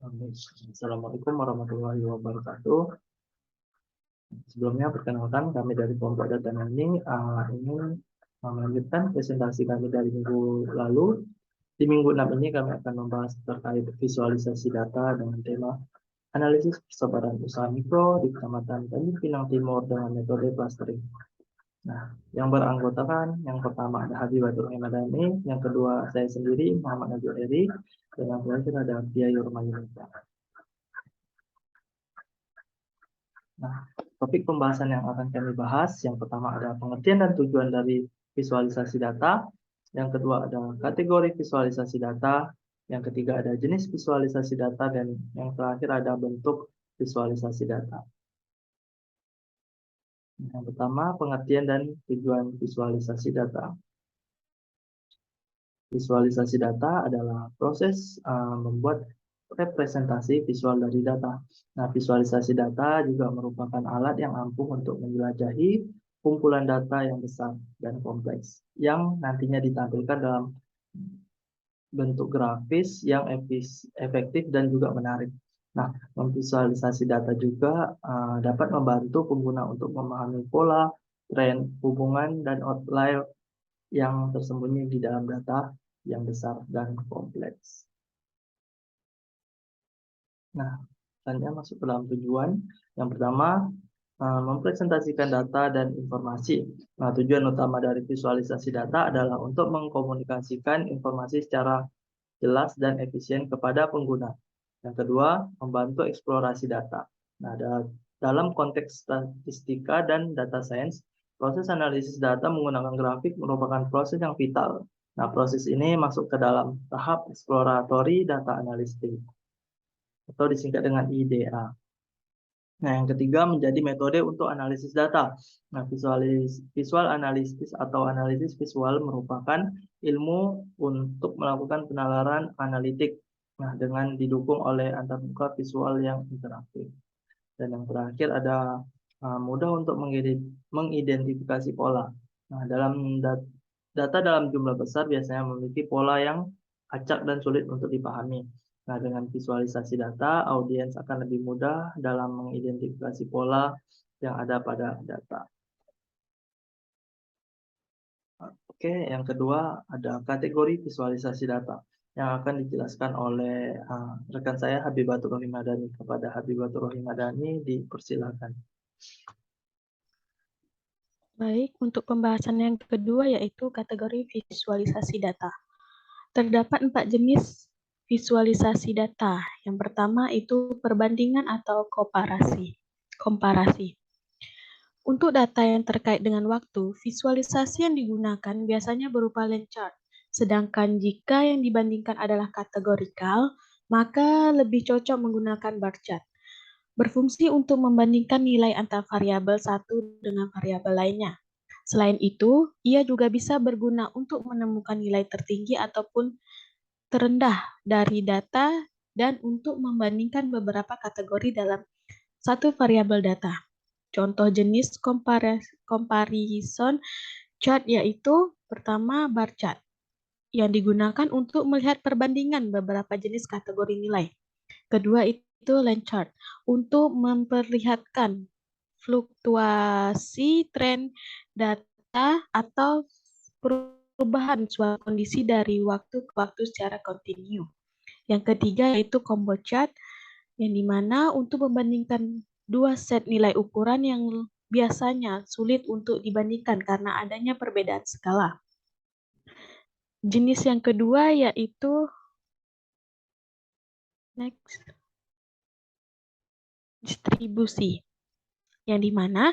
Amin. Assalamualaikum warahmatullahi wabarakatuh. Sebelumnya perkenalkan kami dari kelompok data mining ingin melanjutkan presentasi kami dari minggu lalu. Di minggu 6 ini kami akan membahas terkait visualisasi data dengan tema analisis persebaran usaha mikro di Kecamatan Tanjung Pinang Timur dengan metode clustering. Nah, yang beranggotakan yang pertama ada Habibatul Himadani, yang kedua saya sendiri Muhammad Najwa Eri, dan yang terakhir ada Pia Yurmayunita. Nah, topik pembahasan yang akan kami bahas, yang pertama ada pengertian dan tujuan dari visualisasi data, yang kedua ada kategori visualisasi data, yang ketiga ada jenis visualisasi data, dan yang terakhir ada bentuk visualisasi data. Yang pertama, pengertian dan tujuan visualisasi data. Visualisasi data adalah proses membuat representasi visual dari data. Nah, visualisasi data juga merupakan alat yang ampuh untuk menjelajahi kumpulan data yang besar dan kompleks, yang nantinya ditampilkan dalam bentuk grafis yang efektif dan juga menarik. Nah, memvisualisasi data juga dapat membantu pengguna untuk memahami pola, tren, hubungan, dan outlier yang tersembunyi di dalam data yang besar dan kompleks. Nah, selanjutnya masuk ke dalam tujuan. Yang pertama, mempresentasikan data dan informasi. Nah, tujuan utama dari visualisasi data adalah untuk mengkomunikasikan informasi secara jelas dan efisien kepada pengguna. Yang kedua, membantu eksplorasi data. Nah, dalam konteks statistika dan data science, proses analisis data menggunakan grafik merupakan proses yang vital. Nah, proses ini masuk ke dalam tahap exploratory data analysis atau disingkat dengan IDA. Nah, yang ketiga menjadi metode untuk analisis data. Nah, visual analisis atau analisis visual merupakan ilmu untuk melakukan penalaran analitik. Nah, dengan didukung oleh antarmuka visual yang interaktif. Dan yang terakhir ada mudah untuk mengidentifikasi pola. Nah, data dalam jumlah besar biasanya memiliki pola yang acak dan sulit untuk dipahami. Nah, dengan visualisasi data, audiens akan lebih mudah dalam mengidentifikasi pola yang ada pada data. Oke, yang kedua ada kategori visualisasi data yang akan dijelaskan oleh rekan saya Habibatur Rohimadani. Kepada Habibatur Rohimadani dipersilakan. Baik, untuk pembahasan yang kedua yaitu kategori visualisasi data. Terdapat 4 jenis visualisasi data. Yang pertama itu perbandingan atau komparasi. Untuk data yang terkait dengan waktu, visualisasi yang digunakan biasanya berupa line chart. Sedangkan jika yang dibandingkan adalah kategorikal, maka lebih cocok menggunakan bar chart. Berfungsi untuk membandingkan nilai antara variabel satu dengan variabel lainnya. Selain itu, ia juga bisa berguna untuk menemukan nilai tertinggi ataupun terendah dari data dan untuk membandingkan beberapa kategori dalam satu variabel data. Contoh jenis comparison chart yaitu pertama bar chart yang digunakan untuk melihat perbandingan beberapa jenis kategori nilai. Kedua itu line chart untuk memperlihatkan fluktuasi tren data atau perubahan suatu kondisi dari waktu ke waktu secara kontinu. Yang ketiga yaitu combo chart yang dimana untuk membandingkan dua set nilai ukuran yang biasanya sulit untuk dibandingkan karena adanya perbedaan skala. Jenis yang kedua yaitu distribusi, yang dimana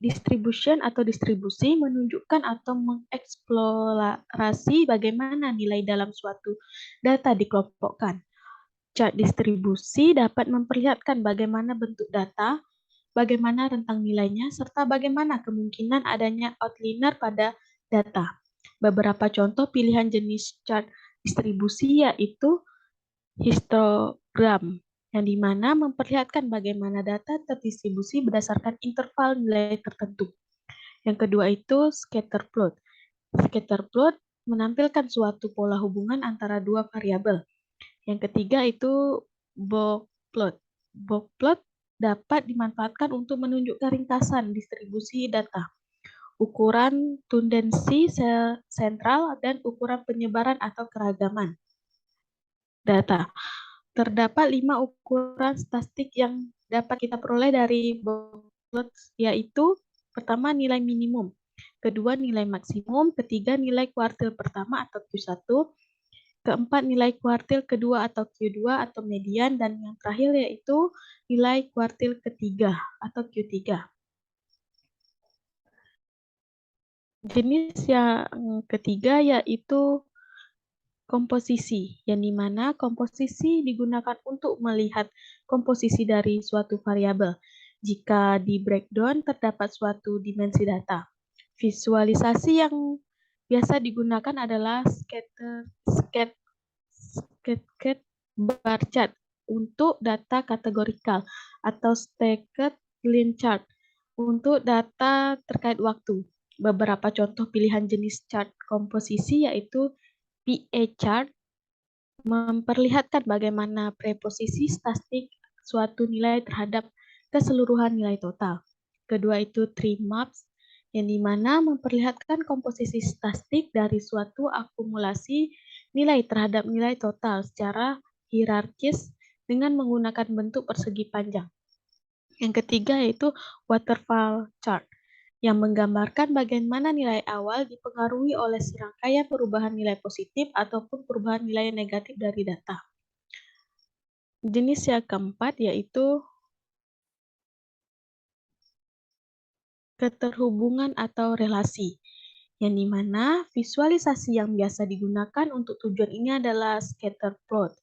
distribution atau distribusi menunjukkan atau mengeksplorasi bagaimana nilai dalam suatu data dikelompokkan. Chart distribusi dapat memperlihatkan bagaimana bentuk data, bagaimana rentang nilainya, serta bagaimana kemungkinan adanya outlier pada data. Beberapa contoh pilihan jenis chart distribusi yaitu histogram, yang dimana memperlihatkan bagaimana data terdistribusi berdasarkan interval nilai tertentu. Yang kedua itu scatter plot. Scatter plot menampilkan suatu pola hubungan antara dua variabel. Yang ketiga itu box plot. Box plot dapat dimanfaatkan untuk menunjukkan ringkasan distribusi data, ukuran tendensi sentral, dan ukuran penyebaran atau keragaman data. Terdapat 5 ukuran statistik yang dapat kita peroleh dari box plot, yaitu pertama nilai minimum, kedua nilai maksimum, ketiga nilai kuartil pertama atau Q1, keempat nilai kuartil kedua atau Q2 atau median, dan yang terakhir yaitu nilai kuartil ketiga atau Q3. Jenis yang ketiga yaitu komposisi, yang dimana komposisi digunakan untuk melihat komposisi dari suatu variabel. Jika di breakdown terdapat suatu dimensi data. Visualisasi yang biasa digunakan adalah scatter bar chart untuk data kategorikal atau stacked line chart untuk data terkait waktu. Beberapa contoh pilihan jenis chart komposisi yaitu PA chart, memperlihatkan bagaimana preposisi statistik suatu nilai terhadap keseluruhan nilai total. Kedua itu tree maps, yang dimana memperlihatkan komposisi statistik dari suatu akumulasi nilai terhadap nilai total secara hierarkis dengan menggunakan bentuk persegi panjang. Yang ketiga yaitu waterfall chart, yang menggambarkan bagaimana nilai awal dipengaruhi oleh serangkaian perubahan nilai positif ataupun perubahan nilai negatif dari data. Jenis yang keempat yaitu keterhubungan atau relasi, yang dimana visualisasi yang biasa digunakan untuk tujuan ini adalah scatter plot.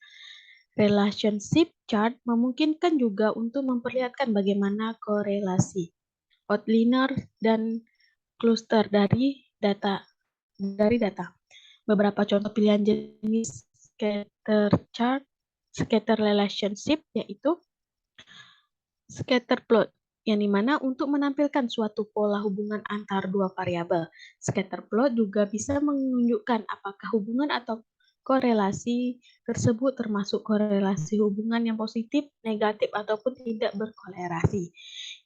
Relationship chart memungkinkan juga untuk memperlihatkan bagaimana korelasi, outlier, dan cluster dari data. Beberapa contoh pilihan jenis scatter chart, scatter relationship yaitu scatter plot, yang dimana untuk menampilkan suatu pola hubungan antar dua variabel. Scatter plot juga bisa menunjukkan apakah hubungan atau korelasi tersebut termasuk korelasi hubungan yang positif, negatif, ataupun tidak berkorelasi.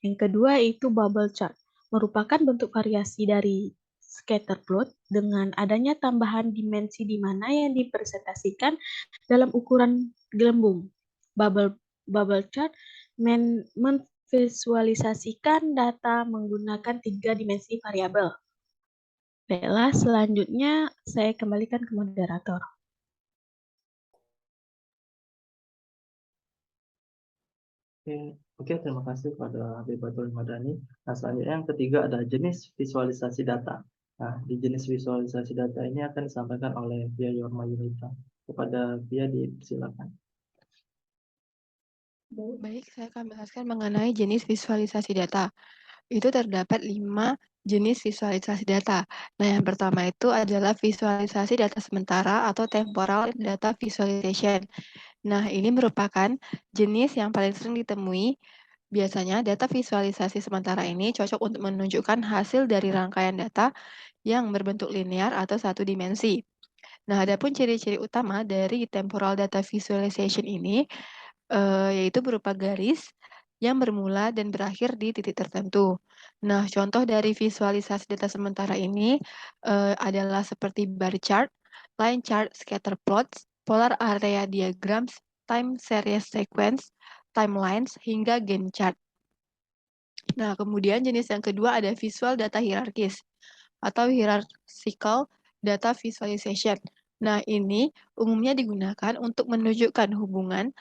Yang kedua itu bubble chart, merupakan bentuk variasi dari scatter plot dengan adanya tambahan dimensi di mana yang dipresentasikan dalam ukuran gelembung. Bubble chart memvisualisasikan data menggunakan 3 dimensi variabel. Baiklah, selanjutnya saya kembalikan ke moderator. Oke, terima kasih kepada Habib Batul Madani. Nah, selanjutnya yang ketiga ada jenis visualisasi data. Nah, di jenis visualisasi data ini akan disampaikan oleh Pia Yorma Yunita. Kepada Pia dipersilakan. Baik, saya akan menjelaskan mengenai jenis visualisasi data. Itu terdapat 5 jenis visualisasi data. Nah, yang pertama itu adalah visualisasi data sementara atau temporal data visualization. Nah, ini merupakan jenis yang paling sering ditemui. Biasanya data visualisasi sementara ini cocok untuk menunjukkan hasil dari rangkaian data yang berbentuk linear atau satu dimensi. Nah, adapun ciri-ciri utama dari temporal data visualization ini yaitu berupa garis yang bermula dan berakhir di titik tertentu. Nah, contoh dari visualisasi data sementara ini adalah seperti bar chart, line chart, scatter plots, polar area diagrams, time series sequence, timelines, hingga Gantt chart. Nah, kemudian jenis yang kedua ada visual data hierarkis atau hierarchical data visualization. Nah, ini umumnya digunakan untuk menunjukkan hubungan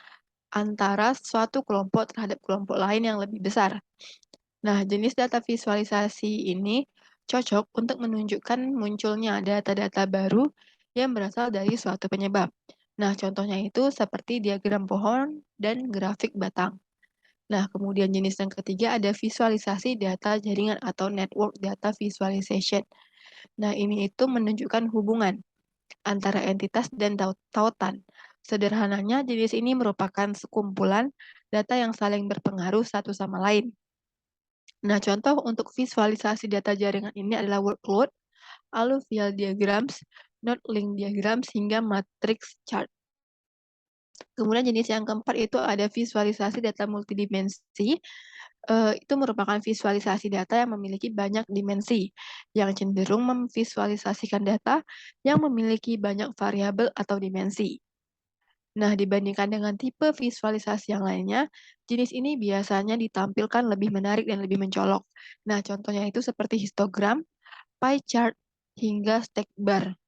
antara suatu kelompok terhadap kelompok lain yang lebih besar. Nah, jenis data visualisasi ini cocok untuk menunjukkan munculnya data-data baru yang berasal dari suatu penyebab. Nah, contohnya itu seperti diagram pohon dan grafik batang. Nah, kemudian jenis yang ketiga ada visualisasi data jaringan atau network data visualization. Nah, ini itu menunjukkan hubungan antara entitas dan tautan. Sederhananya, jenis ini merupakan sekumpulan data yang saling berpengaruh satu sama lain. Nah, contoh untuk visualisasi data jaringan ini adalah workload, alluvial diagrams, node link diagrams, hingga matrix chart. Kemudian jenis yang keempat itu ada visualisasi data multidimensi. Itu merupakan visualisasi data yang memiliki banyak dimensi, yang cenderung memvisualisasikan data yang memiliki banyak variabel atau dimensi. Nah, dibandingkan dengan tipe visualisasi yang lainnya, jenis ini biasanya ditampilkan lebih menarik dan lebih mencolok. Nah, contohnya itu seperti histogram, pie chart, hingga stack bar.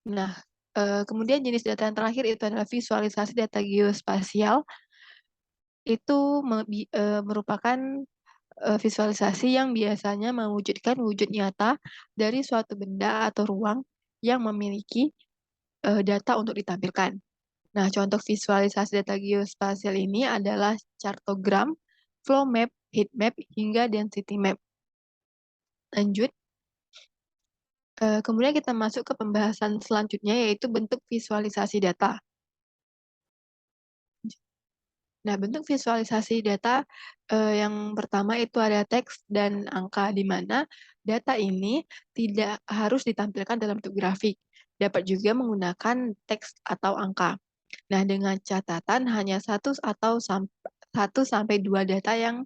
Nah, kemudian jenis data yang terakhir itu adalah visualisasi data geospasial. Itu merupakan visualisasi yang biasanya mewujudkan wujud nyata dari suatu benda atau ruang yang memiliki data untuk ditampilkan. Nah, contoh visualisasi data geospasial ini adalah chartogram, flow map, heat map, hingga density map. Lanjut. Kemudian kita masuk ke pembahasan selanjutnya, yaitu bentuk visualisasi data. Nah, bentuk visualisasi data yang pertama itu ada teks dan angka, di mana data ini tidak harus ditampilkan dalam bentuk grafik. Dapat juga menggunakan teks atau angka. Nah, dengan catatan hanya satu sampai dua data yang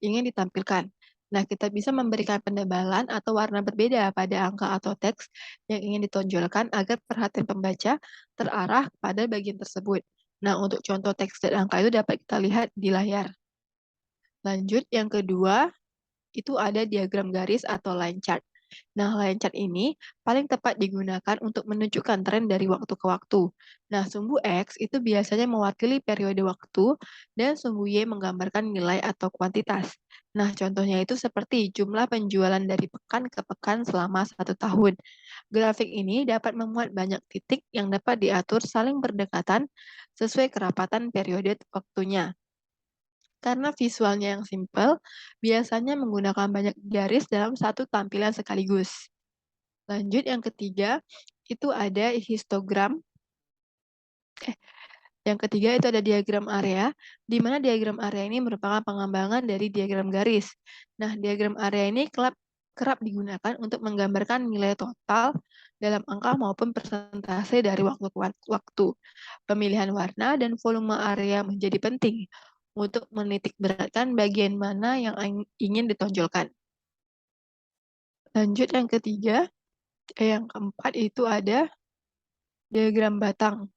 ingin ditampilkan. Nah, kita bisa memberikan penebalan atau warna berbeda pada angka atau teks yang ingin ditonjolkan agar perhatian pembaca terarah pada bagian tersebut. Nah, untuk contoh teks dan angka itu dapat kita lihat di layar. Lanjut, yang kedua, itu ada diagram garis atau line chart. Nah, line chart ini paling tepat digunakan untuk menunjukkan tren dari waktu ke waktu. Nah, sumbu X itu biasanya mewakili periode waktu dan sumbu Y menggambarkan nilai atau kuantitas. Nah, contohnya itu seperti jumlah penjualan dari pekan ke pekan selama 1 tahun. Grafik ini dapat memuat banyak titik yang dapat diatur saling berdekatan sesuai kerapatan periode waktunya. Karena visualnya yang simpel, biasanya menggunakan banyak garis dalam satu tampilan sekaligus. Lanjut, yang ketiga, itu ada histogram. Yang ketiga itu ada diagram area, di mana diagram area ini merupakan pengembangan dari diagram garis. Nah, diagram area ini kerap digunakan untuk menggambarkan nilai total dalam angka maupun persentase dari waktu ke waktu. Pemilihan warna dan volume area menjadi penting untuk menitik beratkan bagian mana yang ingin ditonjolkan. Lanjut, yang keempat itu ada diagram batang.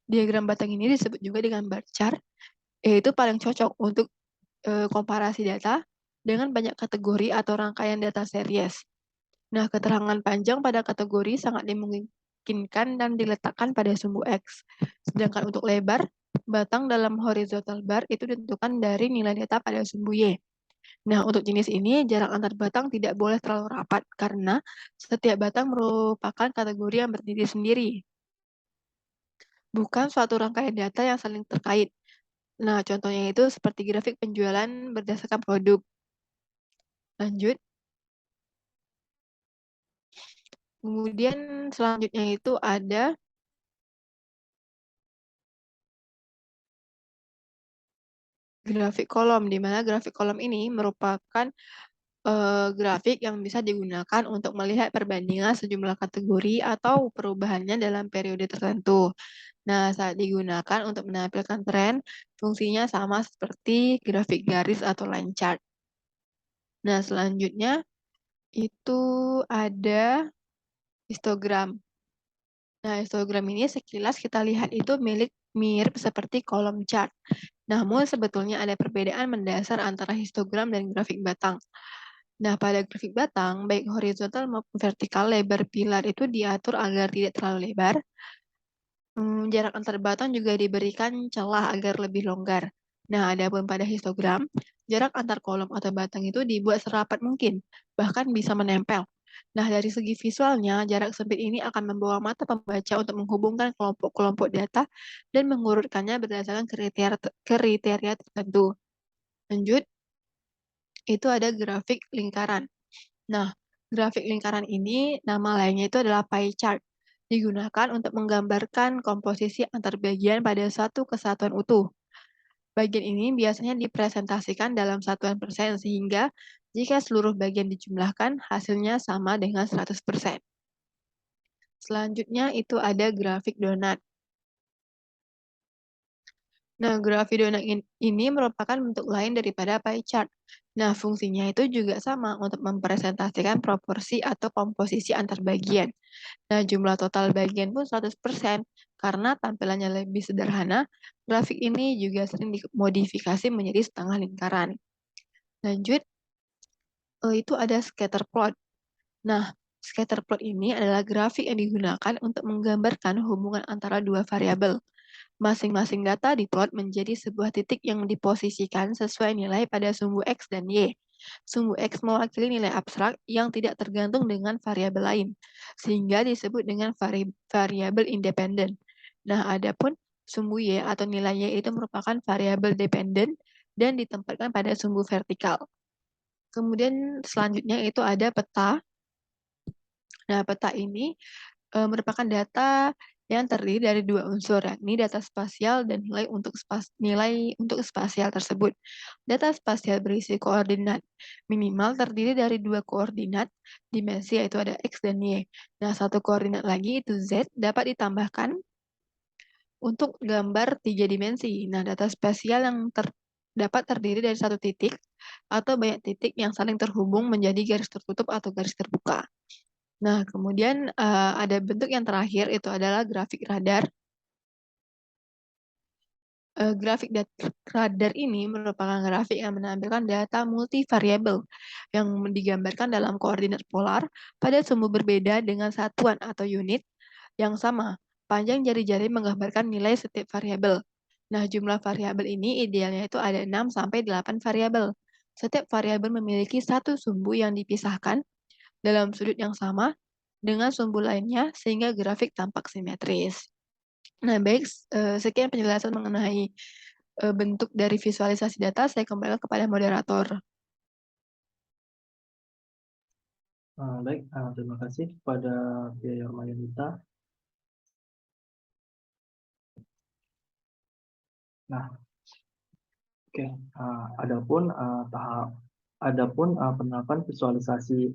Diagram batang ini disebut juga dengan bar chart, yaitu paling cocok untuk komparasi data dengan banyak kategori atau rangkaian data series. Nah, keterangan panjang pada kategori sangat dimungkinkan dan diletakkan pada sumbu X. Sedangkan untuk lebar, batang dalam horizontal bar itu ditentukan dari nilai data pada sumbu Y. Nah, untuk jenis ini, jarak antar batang tidak boleh terlalu rapat karena setiap batang merupakan kategori yang berdiri sendiri, bukan suatu rangkaian data yang saling terkait. Nah, contohnya itu seperti grafik penjualan berdasarkan produk. Lanjut. Kemudian selanjutnya itu ada grafik kolom, di mana grafik kolom ini merupakan grafik yang bisa digunakan untuk melihat perbandingan sejumlah kategori atau perubahannya dalam periode tertentu. Nah, saat digunakan untuk menampilkan tren, fungsinya sama seperti grafik garis atau line chart. Nah, selanjutnya itu ada histogram. Nah, histogram ini sekilas kita lihat itu mirip seperti kolom chart. Namun sebetulnya ada perbedaan mendasar antara histogram dan grafik batang. Nah, pada grafik batang, baik horizontal maupun vertikal, lebar pilar itu diatur agar tidak terlalu lebar. Jarak antar batang juga diberikan celah agar lebih longgar. Nah, adapun pada histogram, jarak antar kolom atau batang itu dibuat serapat mungkin, bahkan bisa menempel. Nah, dari segi visualnya, jarak sempit ini akan membawa mata pembaca untuk menghubungkan kelompok-kelompok data dan mengurutkannya berdasarkan kriteria tertentu. Lanjut, itu ada grafik lingkaran. Nah, grafik lingkaran ini nama lainnya itu adalah pie chart. Digunakan untuk menggambarkan komposisi antar bagian pada satu kesatuan utuh. Bagian ini biasanya dipresentasikan dalam satuan persen sehingga jika seluruh bagian dijumlahkan, hasilnya sama dengan 100%. Selanjutnya itu ada grafik donat. Nah, Graphidona ini merupakan bentuk lain daripada pie chart. Nah, fungsinya itu juga sama untuk mempresentasikan proporsi atau komposisi antar bagian. Nah, jumlah total bagian pun 100%. Karena tampilannya lebih sederhana, grafik ini juga sering dimodifikasi menjadi setengah lingkaran. Lanjut, itu ada scatter plot. Nah, scatter plot ini adalah grafik yang digunakan untuk menggambarkan hubungan antara dua variabel. Masing-masing data diplot menjadi sebuah titik yang diposisikan sesuai nilai pada sumbu X dan Y. Sumbu X mewakili nilai abstrak yang tidak tergantung dengan variabel lain, sehingga disebut dengan variabel independen. Nah, adapun sumbu Y atau nilai Y itu merupakan variabel dependen dan ditempatkan pada sumbu vertikal. Kemudian selanjutnya itu ada peta. Nah, peta ini merupakan data yang terdiri dari dua unsur, yakni data spasial dan nilai untuk spasial tersebut. Data spasial berisi koordinat minimal terdiri dari dua koordinat dimensi, yaitu ada X dan Y. Nah, satu koordinat lagi itu Z dapat ditambahkan untuk gambar 3 dimensi. Nah, data spasial yang dapat terdiri dari satu titik atau banyak titik yang saling terhubung menjadi garis tertutup atau garis terbuka. Nah, kemudian ada bentuk yang terakhir itu adalah grafik radar. Grafik radar ini merupakan grafik yang menampilkan data multivariabel yang digambarkan dalam koordinat polar pada sumbu berbeda dengan satuan atau unit yang sama. Panjang jari-jari menggambarkan nilai setiap variabel. Nah, jumlah variabel ini idealnya itu ada 6 sampai 8 variabel. Setiap variabel memiliki satu sumbu yang dipisahkan dalam sudut yang sama dengan sumbu lainnya sehingga grafik tampak simetris. Nah, baik, sekian penjelasan mengenai bentuk dari visualisasi data. Saya kembali kepada moderator. Baik, terima kasih kepada Pia Yormayunita. Nah, oke, adapun penerapan visualisasi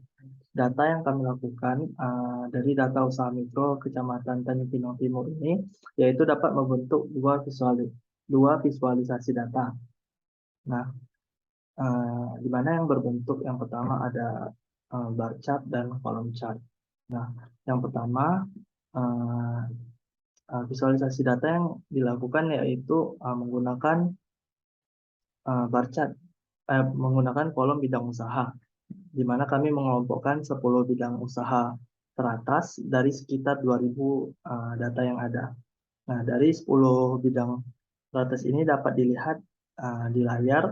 data yang kami lakukan dari data usaha mikro Kecamatan Tanjung Pinang Timur ini, yaitu dapat membentuk dua visualisasi data. Nah, di mana yang berbentuk yang pertama ada bar chart dan kolom chart. Nah, yang pertama visualisasi data yang dilakukan yaitu menggunakan bar chart, menggunakan kolom bidang usaha, di mana kami mengelompokkan 10 bidang usaha teratas dari sekitar 2000 data yang ada. Nah, dari 10 bidang teratas ini dapat dilihat di layar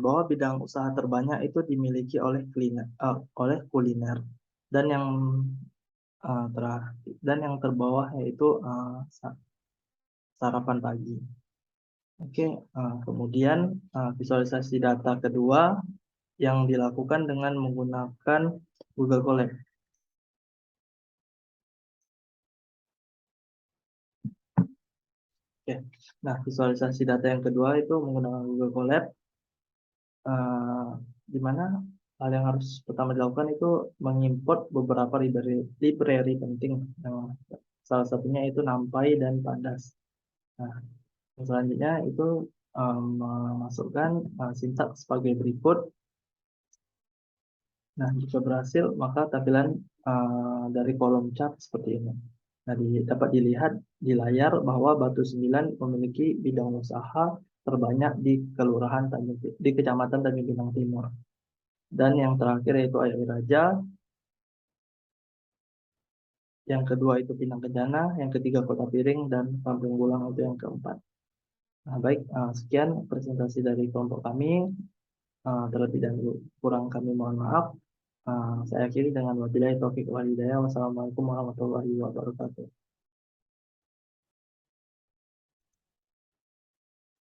bahwa bidang usaha terbanyak itu dimiliki oleh kuliner dan yang terbawah yaitu sarapan pagi. Oke, kemudian visualisasi data kedua yang dilakukan dengan menggunakan Google Colab. Oke, nah visualisasi data yang kedua itu menggunakan Google Colab, di mana hal yang harus pertama dilakukan itu mengimport beberapa library penting. Salah satunya itu NumPy dan Pandas. Nah, selanjutnya itu memasukkan sintaks sebagai berikut. Nah, jika berhasil, maka tampilan dari kolom chart seperti ini. Nah, dapat dilihat di layar bahwa Batu 9 memiliki bidang usaha terbanyak di Kecamatan Tanjung Pinang Timur. Dan yang terakhir yaitu Air Raja. Yang kedua itu Pinang Kencana, yang ketiga Kota Piring, dan Kampung Gulang itu yang keempat. Nah, baik, sekian presentasi dari kelompok kami. Terlebih dan kurang kami mohon maaf. Saya akhiri dengan wabillahi taufiq wal hidayah. Wassalamualaikum warahmatullahi wabarakatuh.